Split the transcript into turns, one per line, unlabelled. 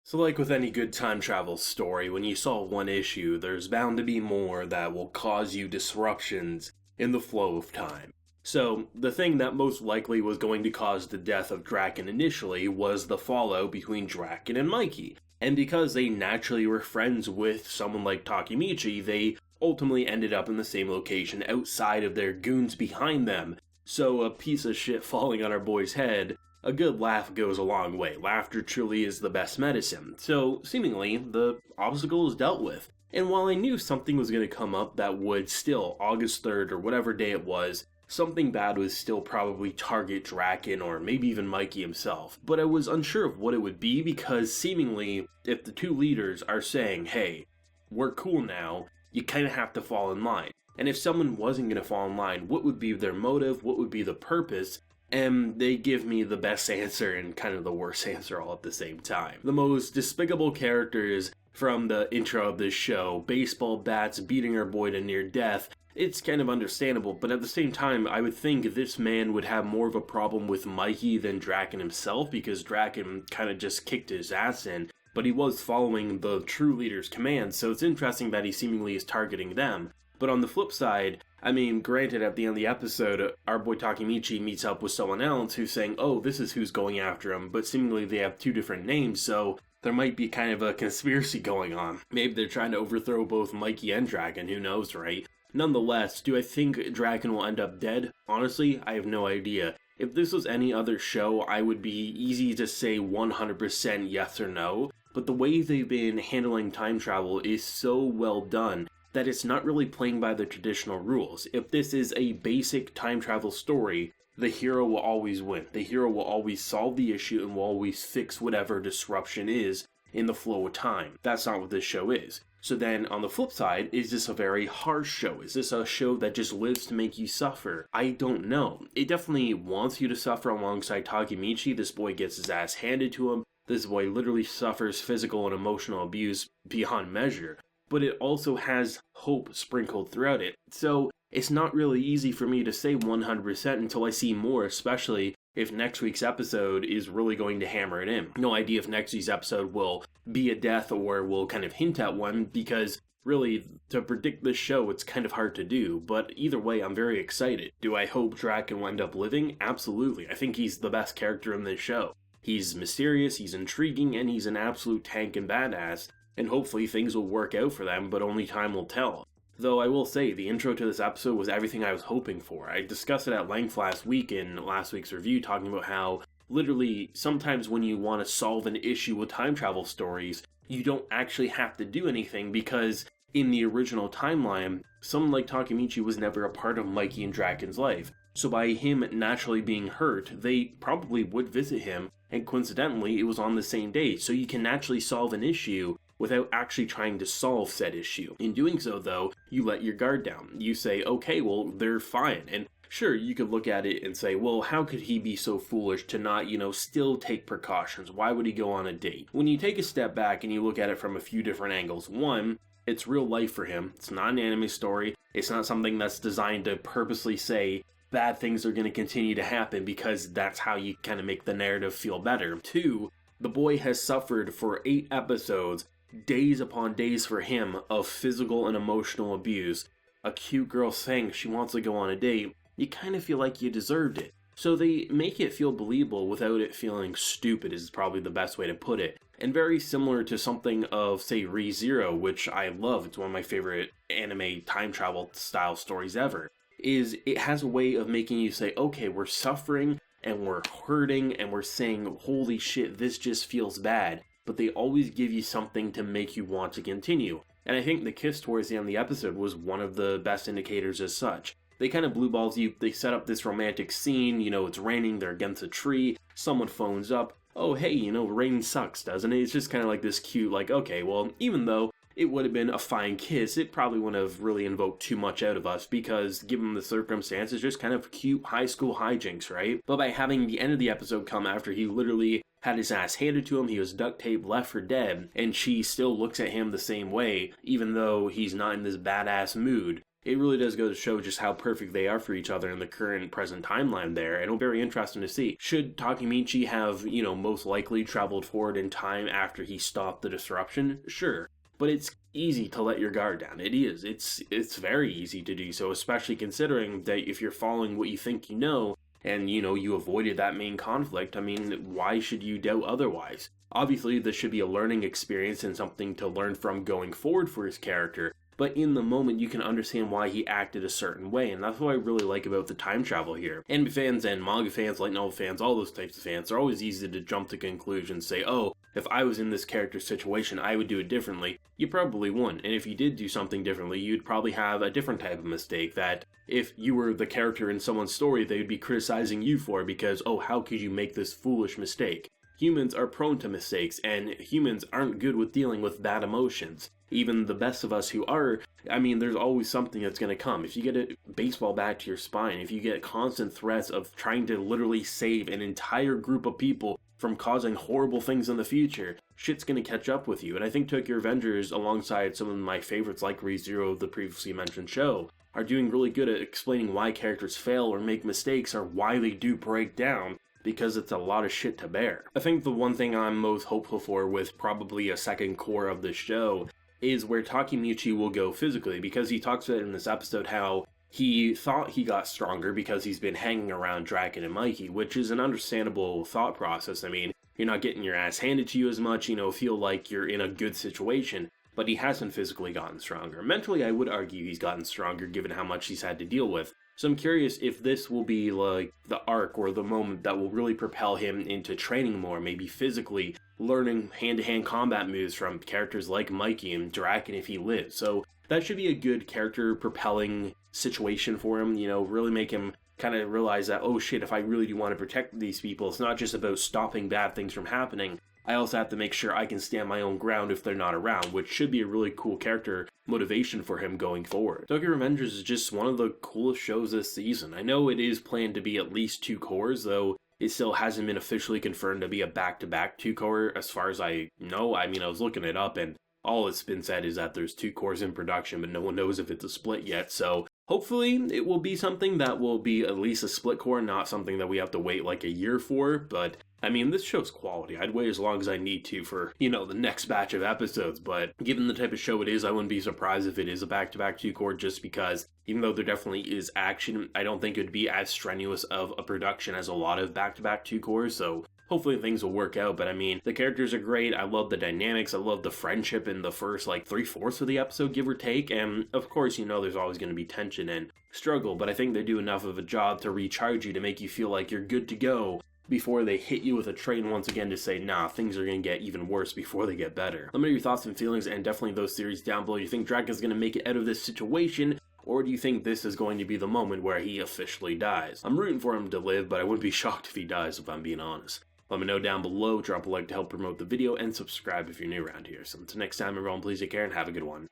So like with any good time travel story, when you solve one issue, there's bound to be more that will cause you disruptions in the flow of time. So, the thing that most likely was going to cause the death of Draken initially was the fallout between Draken and Mikey. And because they naturally were friends with someone like Takemichi, they ultimately ended up in the same location outside of their goons behind them. So a piece of shit falling on our boy's head, a good laugh goes a long way. Laughter truly is the best medicine. So, seemingly, the obstacle is dealt with. And while I knew something was going to come up that would still, August 3rd or whatever day it was, something bad would still probably target Draken or maybe even Mikey himself. But I was unsure of what it would be because seemingly, if the two leaders are saying, hey, we're cool now, you kind of have to fall in line. And if someone wasn't going to fall in line, what would be their motive? What would be the purpose? And they give me the best answer and kind of the worst answer all at the same time. The most despicable characters from the intro of this show, baseball bats beating our boy to near death, it's kind of understandable, but at the same time, I would think this man would have more of a problem with Mikey than Draken himself, because Draken kind of just kicked his ass in, but he was following the true leader's commands, so it's interesting that he seemingly is targeting them. But on the flip side, I mean, granted, at the end of the episode, our boy Takemichi meets up with someone else who's saying, oh, this is who's going after him, but seemingly they have two different names, so there might be kind of a conspiracy going on. Maybe they're trying to overthrow both Mikey and Draken, who knows, right? Nonetheless, do I think Draken will end up dead? Honestly, I have no idea. If this was any other show, I would be easy to say 100% yes or no, but the way they've been handling time travel is so well done that it's not really playing by the traditional rules. If this is a basic time travel story, the hero will always win. The hero will always solve the issue and will always fix whatever disruption is in the flow of time. That's not what this show is. So then, on the flip side, is this a very harsh show? Is this a show that just lives to make you suffer? I don't know. It definitely wants you to suffer alongside Takemichi. This boy gets his ass handed to him. This boy literally suffers physical and emotional abuse beyond measure. But it also has hope sprinkled throughout it. So, it's not really easy for me to say 100% until I see more, especially if next week's episode is really going to hammer it in. No idea if next week's episode will be a death or will kind of hint at one, because really, to predict this show, it's kind of hard to do. But either way, I'm very excited. Do I hope Draken will end up living? Absolutely. I think he's the best character in this show. He's mysterious, he's intriguing, and he's an absolute tank and badass. And hopefully things will work out for them, but only time will tell. Though I will say, the intro to this episode was everything I was hoping for. I discussed it at length last week in last week's review, talking about how, literally, sometimes when you want to solve an issue with time travel stories, you don't actually have to do anything, because in the original timeline, someone like Takemichi was never a part of Mikey and Draken's life. So by him naturally being hurt, they probably would visit him, and coincidentally, it was on the same day, so you can naturally solve an issue without actually trying to solve said issue. In doing so, though, you let your guard down. You say, okay, well, they're fine. And sure, you could look at it and say, well, how could he be so foolish to not, still take precautions? Why would he go on a date? When you take a step back and you look at it from a few different angles, one, it's real life for him. It's not an anime story. It's not something that's designed to purposely say bad things are going to continue to happen because that's how you kind of make the narrative feel better. Two, the boy has suffered for 8 episodes, days upon days for him, of physical and emotional abuse. A cute girl saying she wants to go on a date, you kind of feel like you deserved it. So they make it feel believable without it feeling stupid, is probably the best way to put it. And very similar to something of, say, Re:Zero, which I love, it's one of my favorite anime time travel style stories ever, is it has a way of making you say, okay, we're suffering and we're hurting and we're saying, holy shit, this just feels bad. But they always give you something to make you want to continue. And I think the kiss towards the end of the episode was one of the best indicators as such. They kind of blue balls you, they set up this romantic scene, it's raining, they're against a tree, someone phones up, oh hey, rain sucks, doesn't it? It's just kind of like this cute, like, okay, well, even though it would have been a fine kiss, it probably wouldn't have really invoked too much out of us, because given the circumstances, just kind of cute high school hijinks, right? But by having the end of the episode come after he literally had his ass handed to him, he was duct taped, left for dead, and she still looks at him the same way, even though he's not in this badass mood, it really does go to show just how perfect they are for each other in the current present timeline there, and it'll be very interesting to see. Should Takemichi have, most likely traveled forward in time after he stopped the disruption? Sure. But it's easy to let your guard down. It is. It's very easy to do so, especially considering that if you're following what you think you know, and, you avoided that main conflict, I mean, why should you doubt otherwise? Obviously, this should be a learning experience and something to learn from going forward for his character, but in the moment you can understand why he acted a certain way, and that's what I really like about the time travel here. Anime fans and manga fans, light novel fans, all those types of fans, are always easy to jump to conclusions, say, oh, if I was in this character's situation, I would do it differently. You probably wouldn't, and if you did do something differently, you'd probably have a different type of mistake that if you were the character in someone's story, they would be criticizing you for because, oh, how could you make this foolish mistake? Humans are prone to mistakes, and humans aren't good with dealing with bad emotions. Even the best of us who are, there's always something that's going to come. If you get a baseball bat to your spine, if you get constant threats of trying to literally save an entire group of people from causing horrible things in the future, shit's going to catch up with you. And I think Tokyo Revengers, alongside some of my favorites like ReZero of the previously mentioned show, are doing really good at explaining why characters fail or make mistakes or why they do break down, because it's a lot of shit to bear. I think the one thing I'm most hopeful for with probably a second core of the show is where Takemichi will go physically, because he talks about in this episode how he thought he got stronger because he's been hanging around Draken and Mikey, which is an understandable thought process. You're not getting your ass handed to you as much, feel like you're in a good situation, but he hasn't physically gotten stronger. Mentally, I would argue he's gotten stronger given how much he's had to deal with. So I'm curious if this will be like the arc or the moment that will really propel him into training more, maybe physically, learning hand-to-hand combat moves from characters like Mikey and Draken if he lives. So that should be a good character propelling situation for him, really make him kind of realize that, oh shit, if I really do want to protect these people, it's not just about stopping bad things from happening. I also have to make sure I can stand my own ground if they're not around, which should be a really cool character motivation for him going forward. Tokyo Revengers is just one of the coolest shows this season. I know it is planned to be at least 2 cores, though it still hasn't been officially confirmed to be a back-to-back 2-core as far as I know. I was looking it up, and all it's been said is that there's 2 cores in production, but no one knows if it's a split yet, so hopefully it will be something that will be at least a split core, not something that we have to wait like a year for, but this show's quality. I'd wait as long as I need to for, the next batch of episodes, but given the type of show it is, I wouldn't be surprised if it is a back-to-back 2-core, just because even though there definitely is action, I don't think it would be as strenuous of a production as a lot of back-to-back 2-cores, so hopefully things will work out. But the characters are great. I love the dynamics. I love the friendship in the first 3/4 of the episode, give or take. And of course, there's always going to be tension and struggle, but I think they do enough of a job to recharge you to make you feel like you're good to go before they hit you with a train once again to say, nah, things are going to get even worse before they get better. Let me know your thoughts and feelings, and definitely those theories down below. Do you think Draken's going to make it out of this situation, or do you think this is going to be the moment where he officially dies? I'm rooting for him to live, but I wouldn't be shocked if he dies, if I'm being honest. Let me know down below, drop a like to help promote the video, and subscribe if you're new around here. So until next time, everyone, please take care and have a good one.